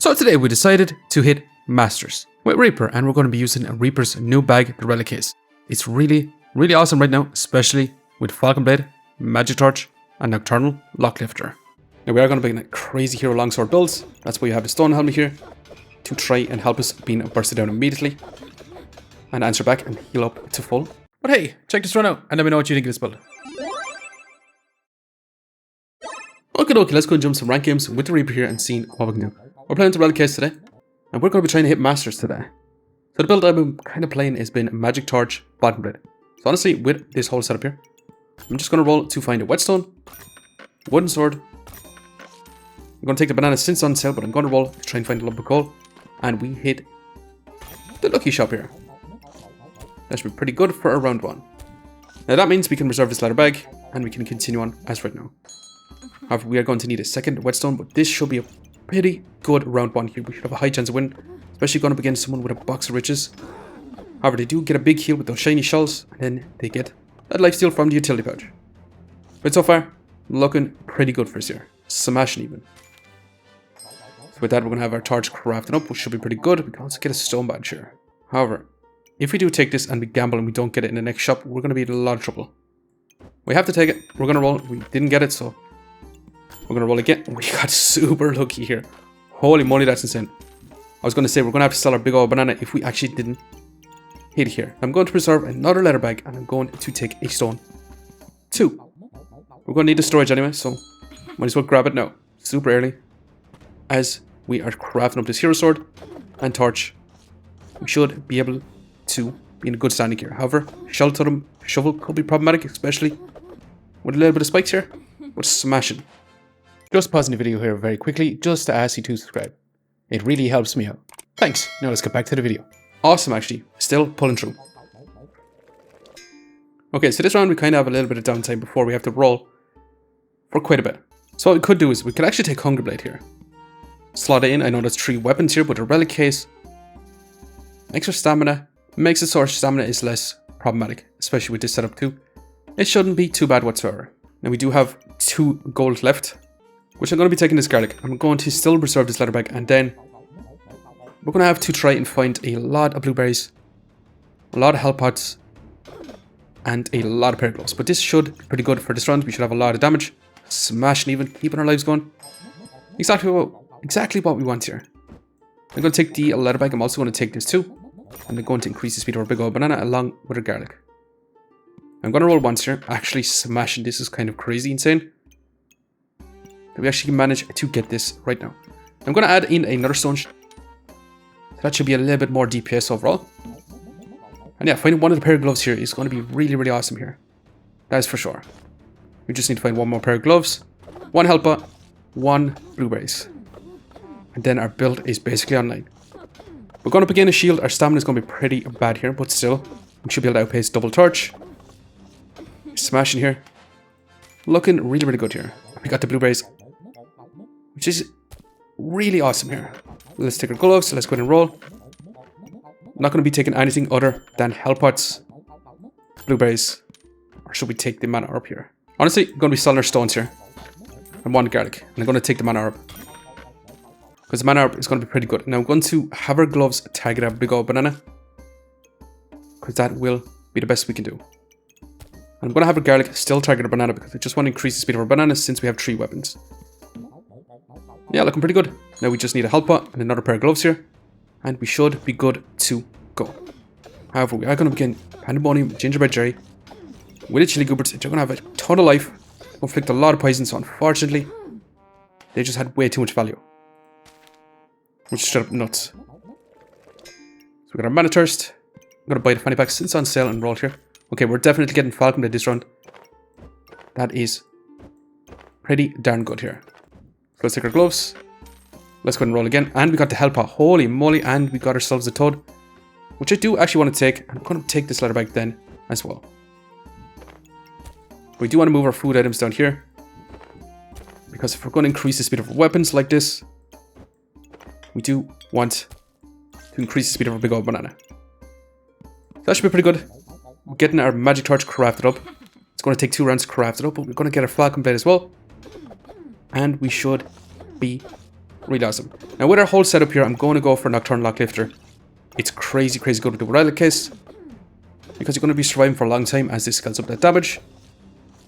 So today we decided to hit Masters with Reaper, and we're going to be using Reaper's new bag, the RELIC CASE. It's really awesome right now, especially with FALCON BLADE, Magic Torch, and Nocturnal Locklifter. Now we are going to be crazy hero longsword builds. That's why you have the stone helmet here to try and help us being bursted down immediately and answer back and heal up to full. But hey, check this run out and let me know what you think of this build. Okay, let's go and jump some rank games with the Reaper here and see what we can do. We're playing the RELIC CASE today, and we're going to be trying to hit Masters today. So the build I've been kind of playing has been Magic Torch, FALCON BLADE. So honestly, with this whole setup here, I'm just going to roll to find a whetstone, wooden sword. I'm going to take the banana since on sale, but I'm going to roll to try and find a lump of coal, and we hit the lucky shop here. That should be pretty good for a round one. Now that means we can reserve this leather bag, and we can continue on as right now. However, we are going to need a second whetstone, but this should be a pretty good round one here. We should have a high chance of winning, especially going up against someone with a box of riches. However, they do get a big heal with those shiny shells, and then they get that lifesteal from the utility pouch. But so far, looking pretty good for us here. Smashing even. So with that, we're going to have our torch crafted up, which should be pretty good. We can also get a stone badge here. However, if we do take this and we gamble and we don't get it in the next shop, we're going to be in a lot of trouble. We have to take it. We're going to roll. We didn't get it, so we're going to roll again. We got super lucky here. Holy moly, that's insane. I was going to say we're going to have to sell our big old banana if we actually didn't hit here. I'm going to preserve another leather bag, and I'm going to take a stone. 2. We're going to need the storage anyway, so might as well grab it now. Super early. As we are crafting up this hero sword and torch, we should be able to be in a good standing here. However, shell totem shovel could be problematic, especially with a little bit of spikes here, but smashing. Just pausing the video here very quickly, just to ask you to subscribe. It really helps me out. Thanks. Now let's get back to the video. Awesome, actually. Still pulling through. Okay, so this round we kind of have a little bit of downtime before we have to roll for quite a bit. So what we could do is we could actually take Hunger Blade here. Slot it in. I know there's 3 weapons here, but a RELIC CASE, extra stamina, makes it so our stamina is less problematic, especially with this setup too. It shouldn't be too bad whatsoever. Now we do have 2 gold left, which I'm going to be taking this garlic. I'm going to still reserve this leather bag, and then we're going to have to try and find a lot of blueberries, a lot of health pots, and a lot of pair of gloves. But this should be pretty good for this round. We should have a lot of damage, smashing even, keeping our lives going. Exactly what we want here. I'm going to take the leather bag. I'm also going to take this too. And I'm going to increase the speed of our big old banana along with our garlic. I'm going to roll once here. Actually smashing this is kind of crazy insane. We actually managed to get this right now. I'm going to add in another stone. That should be a little bit more DPS overall. And yeah, finding one of the pair of gloves here is going to be really awesome here. That is for sure. We just need to find one more pair of gloves, 1 health pot, 1 blueberries. And then our build is basically online. We're going to begin a shield. Our stamina is going to be pretty bad here, but still, we should be able to outpace double torch. Smashing here. Looking really good here. We got the blueberries, which is really awesome here. Let's take our gloves. Let's go ahead and roll. I'm not going to be taking anything other than health pots, blueberries, or should we take the mana orb here? Honestly, I'm going to be selling our stones here. And 1 garlic. And I'm going to take the mana orb, because the mana orb is going to be pretty good. Now I'm going to have our gloves target our big old banana, because that will be the best we can do. And I'm going to have our garlic still target our banana, because I just want to increase the speed of our banana since we have 3 weapons. Yeah, looking pretty good. Now we just need a health pot and another pair of gloves here, and we should be good to go. However, we are going to begin Pandemonium, Gingerbread Jerry, with the Chili Goobers. They're going to have a ton of life, inflict a lot of poison, so unfortunately, they just had way too much value. Which is straight up nuts. So we got our Manathirst. I'm going to buy the fanny pack since it's on sale and roll here. Okay, we're definitely getting Falcon Blade this round. That is pretty darn good here. So let's take our gloves. Let's go and roll again. And we got the health pot. Holy moly. And we got ourselves a toad, which I do actually want to take. I'm going to take this leather bag then as well. We do want to move our food items down here, because if we're going to increase the speed of our weapons like this, we do want to increase the speed of our big old banana. That should be pretty good. We're getting our magic torch crafted up. It's going to take 2 rounds to craft it up, but we're going to get our falcon blade as well. And we should be Really awesome. Now with our whole setup here, I'm going to go for Nocturnal Locklifter. It's crazy, crazy good with the RELIC Case. Because you're going to be surviving for a long time as this scales up that damage.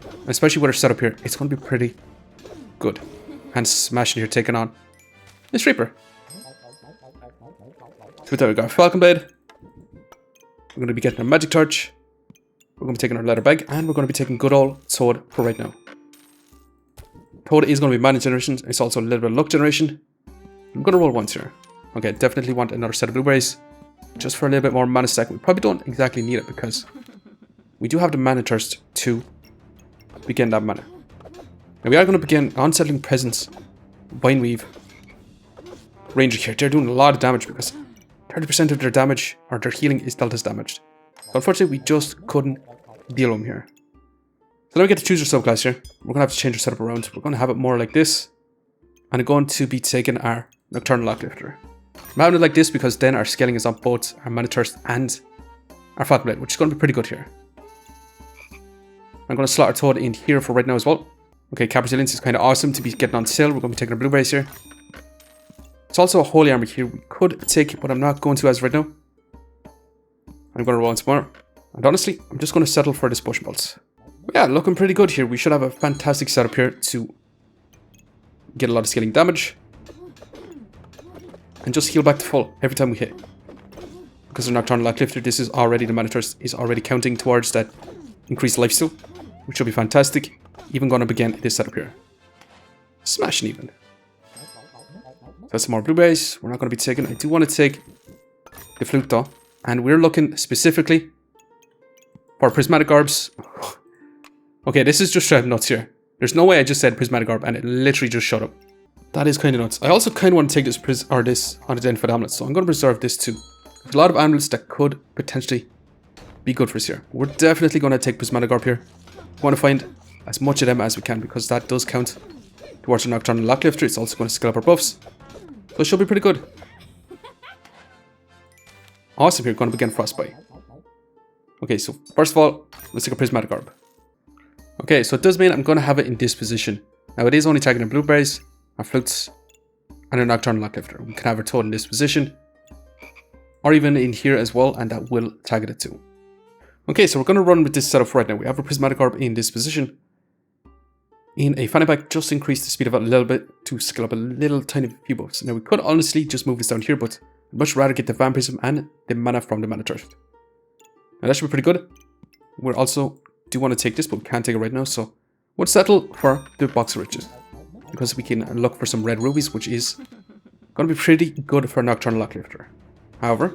And especially with our setup here, it's going to be pretty good. And smashing here, taking on this Reaper. So with that, we got Falcon Blade. We're going to be getting our Magic Torch. We're going to be taking our Leather Bag. And we're going to be taking good old Toad for right now. Toad is going to be mana generation. It's also a little bit of luck generation. I'm going to roll once here. Okay, definitely want another set of blueberries. Just for a little bit more mana stack. We probably don't exactly need it because we do have the Manathirst to begin that mana. Now we are going to begin Unsettling Presence, Bindweave, Ranger here. They're doing a lot of damage because 30% of their damage or their healing is dealt as damaged. So unfortunately, we just couldn't deal with them here. So now we get to choose our subclass here. We're going to have to change our setup around. We're going to have it more like this. And I'm going to be taking our Nocturnal Locklifter. I'm having it like this because then our scaling is on both our Manathirst and our Falcon Blade, which is going to be pretty good here. I'm going to slot our Toad in here for right now as well. Okay, Cap Resilience is kind of awesome to be getting on sale. We're going to be taking our blueberries here. It's also a Holy Armor here. We could take it, but I'm not going to as right now. I'm going to roll once more. And honestly, I'm just going to settle for this Bush Bolts. Yeah, looking pretty good here. We should have a fantastic setup here to get a lot of scaling damage. And just heal back to full every time we hit. Because of Nocturnal Locklifter, this is already, the Manathirst is already counting towards that increased lifesteal, which will be fantastic. Even going to begin this setup here. Smashing even. That's some more blueberries. We're not going to be taking. I do want to take the flute though. And we're looking specifically for prismatic orbs. Okay, this is just straight up nuts here. There's no way I just said prismatic orb and it literally just shut up. That is kind of nuts. I also kind of want to take this unidentified amulet, so I'm going to preserve this too. There's a lot of amulets that could potentially be good for us here. We're definitely going to take prismatic orb here. We want to find as much of them as we can because that does count towards our Nocturnal Locklifter. It's also going to scale up our buffs, so it should be pretty good. Awesome here, going to begin Frostbite. Okay, so first of all, let's take a prismatic orb. Okay, so it does mean I'm going to have it in this position. Now it is only tagging our blueberries, our flutes, and our Nocturnal Locklifter. We can have our Toad in this position, or even in here as well, and that will target it too. Okay, so we're going to run with this setup right now. We have a prismatic orb in this position. In a fanny pack, just increase the speed of it a little bit to scale up a little tiny few buffs. Now we could honestly just move this down here, but I'd much rather get the vampirism and the mana from the Manathirst. Now that should be pretty good. We also do want to take this, but we can't take it right now, so we'll settle for the Box of Riches. Because we can look for some red rubies, which is going to be pretty good for Nocturnal Locklifter. However,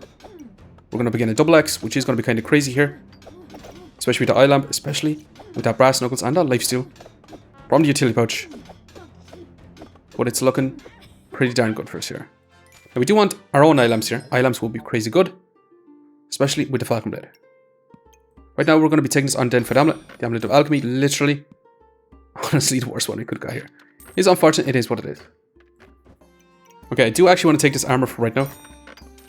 we're going to begin a double X, which is going to be kind of crazy here. Especially with the eye lamp, especially with that brass knuckles and that lifesteal from the utility pouch. But it's looking pretty darn good for us here. Now we do want our own eye lamps here. Eye lamps will be crazy good, especially with the Falcon Blade. Right now we're going to be taking this unidentified amulet. The Amulet of Alchemy, literally, honestly the worst one we could have got here. It's unfortunate, it is what it is. Okay, I do actually want to take this armor for right now.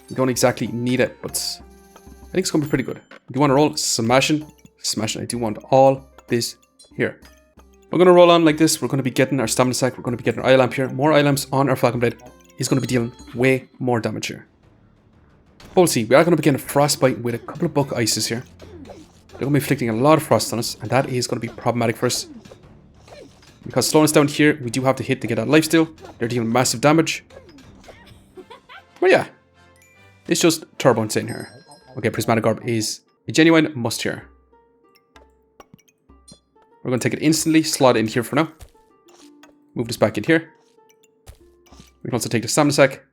We don't exactly need it, but I think it's going to be pretty good. We do want to roll smashing. I do want all this here. We're going to roll on like this. We're going to be getting our stamina sack. We're going to be getting our eye lamp here. More eye lamps on our Falcon Blade is going to be dealing way more damage here. But we'll see. We are going to begin a Frostbite with a couple of Buck Ices here. They're going to be inflicting a lot of frost on us, and that is going to be problematic for us. Because slowing us down here, we do have to hit to get that lifesteal. They're dealing massive damage. But yeah, it's just turbo insane here. Okay, Prismatic Orb is a genuine must here. We're going to take it instantly, slot it in here for now. Move this back in here. We can also take the stamina sack.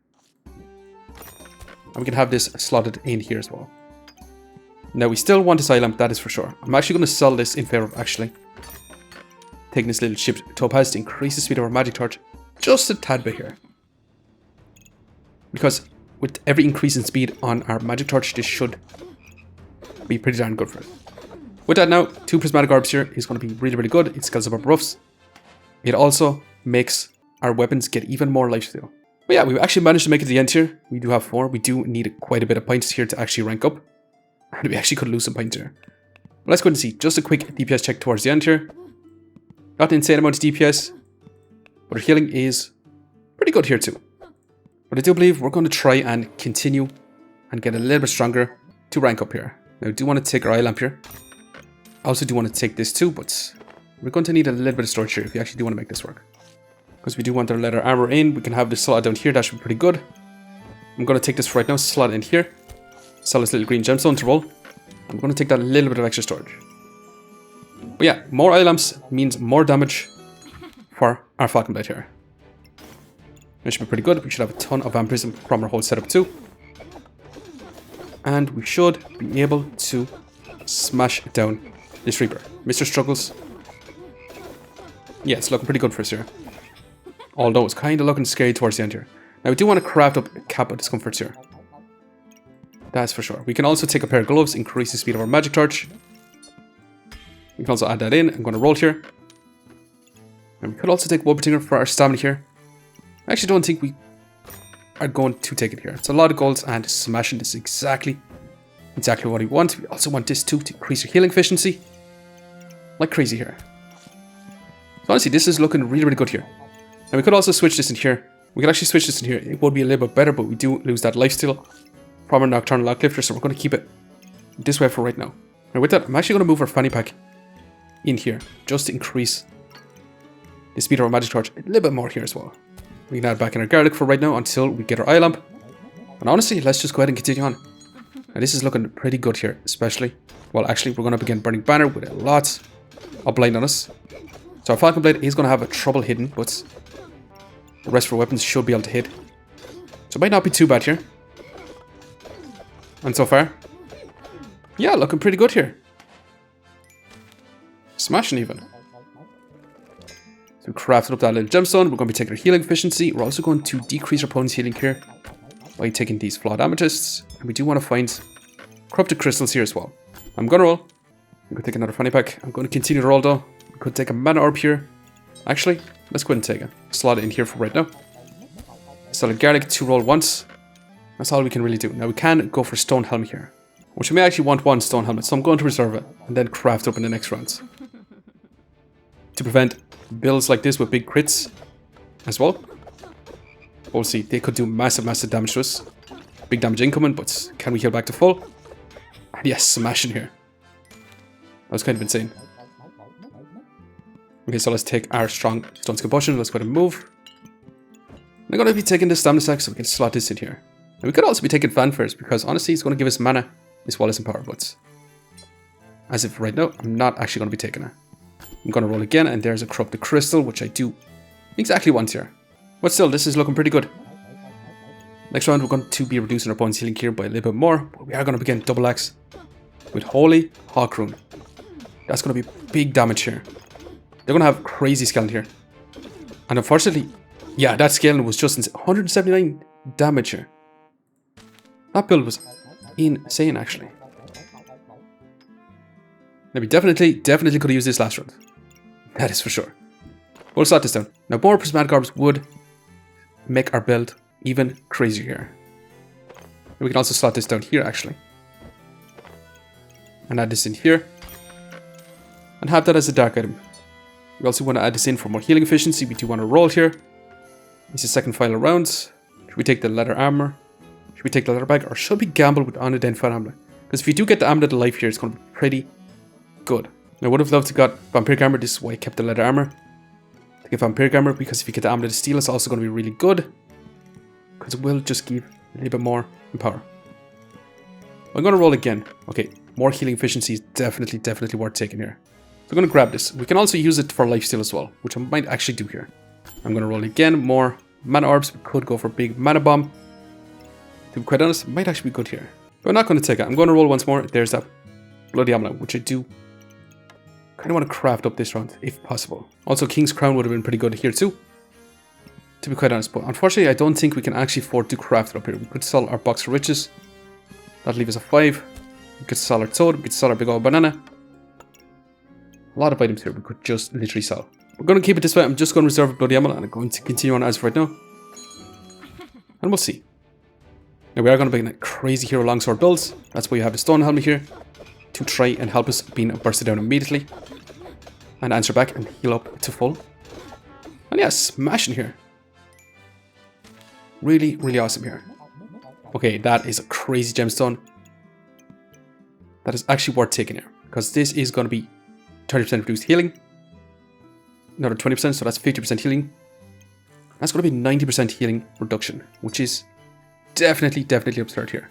And we can have this slotted in here as well. Now we still want this eye lamp, that is for sure. I'm actually going to sell this in favor of actually taking this little chipped topaz to increase the speed of our magic torch just a tad bit here. Because with every increase in speed on our magic torch, this should be pretty darn good for it. With that now, 2 prismatic orbs here is going to be really, really good. It scales up our buffs. It also makes our weapons get even more lifesteal. But yeah, we actually managed to make it to the end here. We do have 4. We do need quite a bit of points here to actually rank up. And we actually could lose some points here. But let's go and see. Just a quick DPS check towards the end here. Not an insane amount of DPS, but our healing is pretty good here too. But I do believe we're going to try and continue and get a little bit stronger to rank up here. Now I do want to take our eye lamp here. I also do want to take this too, but we're going to need a little bit of storage here if we actually do want to make this work. Because we do want to let our armor in. We can have this slot down here. That should be pretty good. I'm going to take this right now, slot it in here. Sell this little green gemstone to roll. I'm going to take that little bit of extra storage. But yeah, more eye lamps means more damage for our Falcon Blade here. That should be pretty good. We should have a ton of vampirism from our whole setup too. And we should be able to smash down this Reaper. Mr. Struggles. Yeah, it's looking pretty good for us here. Although it's kind of looking scary towards the end here. Now we do want to craft up a cap of discomforts here. That's for sure. We can also take a pair of gloves, increase the speed of our magic torch. We can also add that in. I'm going to roll here. And we could also take one particular for our stamina here. I actually don't think we are going to take it here. It's a lot of golds and smashing this is exactly what we want. We also want this too to increase your healing efficiency. Like crazy here. So honestly, this is looking really, really good here. And we could also switch this in here. We could actually switch this in here. It would be a little bit better, but we do lose that lifesteal from our Nocturnal Locklifter, so we're going to keep it this way for right now. And with that, I'm actually going to move our fanny pack in here, just to increase the speed of our magic torch a little bit more here as well. We can add back in our garlic for right now until we get our eye lamp. And honestly, let's just go ahead and continue on. Now this is looking pretty good here, especially, well actually we're going to begin Burning Banner with a lot of blind on us. So our Falcon Blade is going to have a trouble hidden, but the rest of our weapons should be able to hit. So it might not be too bad here. And so far, yeah, looking pretty good here. Smashing even. So we crafted up that little gemstone. We're going to be taking our healing efficiency. We're also going to decrease our opponent's healing here by taking these flawed amethysts. And we do want to find corrupted crystals here as well. I'm going to roll. I'm going to take another fanny pack. I'm going to continue to roll though. We could take a mana orb here. Actually, let's go ahead and take it. Slot it in here for right now. Sell a garlic to roll once. That's all we can really do. Now we can go for stone helmet here, which we may actually want one stone helmet, so I'm going to reserve it and then craft up in the next rounds to prevent builds like this with big crits as well. We'll see. They could do massive damage to us. Big damage incoming, but can we heal back to full? And yes, smashing here. That was kind of insane. Okay, so let's take our strong stone's combustion. Let's go ahead and move. I'm going to be taking this stamina stack so we can slot this in here. And we could also be taking Fanfares because honestly it's going to give us mana as well as some power buds. As if right now I'm not actually going to be taking it. I'm going to roll again and there's a corrupted crystal which I do exactly want here. But still, this is looking pretty good. Next round we're going to be reducing our opponent's healing here by a little bit more. But we are going to begin double axe with Holy Hawk Rune. That's going to be big damage here. They're going to have crazy scaling here. And unfortunately, yeah, that scaling was just 179 damage here. That build was insane, actually. Now, we definitely could have used this last round. That is for sure. We'll slot this down. Now, more Prismatic Orbs would make our build even crazier here. And we can also slot this down here, actually. And add this in here. And have that as a dark item. We also want to add this in for more healing efficiency. We do want to roll here. It's the second final round. Should we take the leather armor? Should we take the leather bag? Or should we gamble with unidentified amulet? Because if you do get the amulet of life here, it's going to be pretty good. Now, I would have loved to got vampiric armor. This is why I kept the leather armor. To get vampiric armor, because if you get the amulet of steel, it's also going to be really good. Because it will just give a little bit more in power. I'm going to roll again. Okay, more healing efficiency is definitely worth taking here. So I'm going to grab this. We can also use it for lifesteal as well, which I might actually do here. I'm going to roll again. More mana orbs. We could go for big mana bomb. To be quite honest, it might actually be good here. But I'm not going to take it. I'm going to roll once more. There's that bloody amulet, which I do kind of want to craft up this round, if possible. Also, King's Crown would have been pretty good here too, to be quite honest. But unfortunately, I don't think we can actually afford to craft it up here. We could sell our box of riches. That'll leave us a 5. We could sell our toad. We could sell our big old banana. A lot of items here we could just literally sell. We're going to keep it this way. I'm just going to reserve a bloody amulet and I'm going to continue on as of right now. And we'll see. Now we are going to begin a crazy hero longsword builds. That's why you have a stone helmet here to try and help us being bursted down immediately. And answer back and heal up to full. And yeah, smashing here. Really, really awesome here. Okay, that is a crazy gemstone. That is actually worth taking here, because this is going to be 30% reduced healing. Another 20%, so that's 50% healing. That's going to be 90% healing reduction, which is definitely absurd here.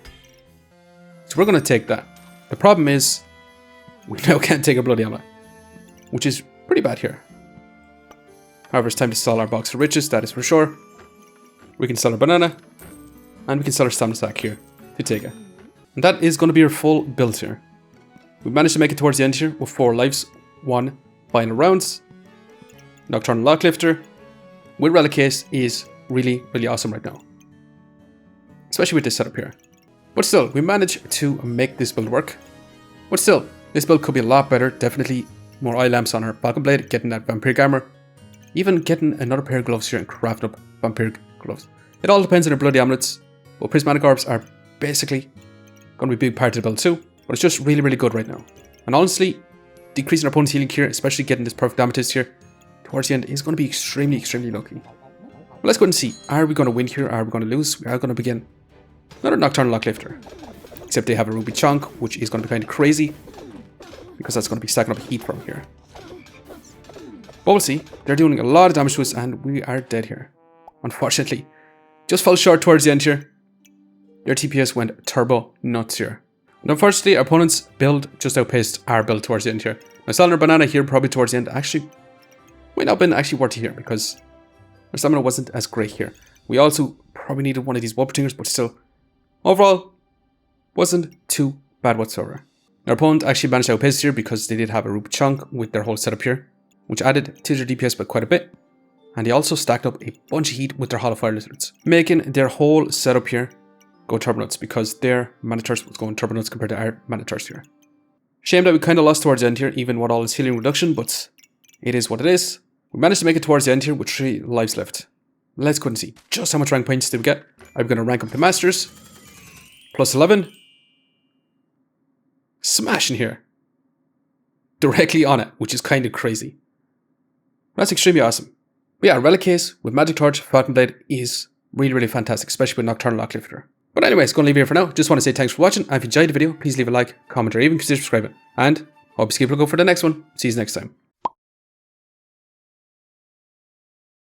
So we're going to take that. The problem is, we now can't take a bloody amulet, which is pretty bad here. However, it's time to sell our box of riches, that is for sure. We can sell our banana, and we can sell our stamina sack here to take it. And that is going to be our full build here. We managed to make it towards the end here with 4 lives, 1 final rounds. Nocturnal Locklifter with Relic Case is really, really awesome right now. Especially with this setup here. But still, we managed to make this build work. But still, this build could be a lot better. Definitely more eye lamps on our Falcon Blade, getting that vampiric armor. Even getting another pair of gloves here and crafting up vampiric gloves. It all depends on our bloody amulets. But prismatic orbs are basically going to be a big part of the build too. But it's just really, really good right now. And honestly, decreasing our opponent's healing here, especially getting this perfect amethyst here towards the end, is going to be extremely, extremely lucky. But let's go and see. Are we going to win here? Are we going to lose? We are going to begin another Nocturnal Locklifter. Except they have a ruby chunk, which is going to be kind of crazy, because that's going to be stacking up heat from here. But we'll see. They're doing a lot of damage to us, and we are dead here. Unfortunately. Just fell short towards the end here. Their TPS went turbo nuts here. And unfortunately, our opponent's build just outpaced our build towards the end here. Now, selling our banana here probably towards the end actually might not have been actually worth it here, because our stamina wasn't as great here. We also probably needed one of these Wubbertingers, but still, overall, wasn't too bad whatsoever. Our opponent actually managed to outpace here because they did have a ruby chunk with their whole setup here, which added to their DPS by quite a bit. And they also stacked up a bunch of heat with their hollow fire lizards, making their whole setup here go turbo nuts, because their Manathirst was going turbo nuts compared to our Manathirst here. Shame that we kind of lost towards the end here, even with all this healing reduction, but it is what it is. We managed to make it towards the end here with 3 lives left. Let's go and see just how much rank points did we get. I'm going to rank up the Masters. Plus 11. Smashing here. Directly on it, which is kind of crazy. That's extremely awesome. But yeah, Relic Case with Magic Torch, Falcon Blade is really, really fantastic, especially with Nocturnal Locklifter. But anyways, going to leave it here for now. Just want to say thanks for watching. And if you enjoyed the video, please leave a like, comment, or even consider subscribing. And hope you keep looking for the next one. See you next time.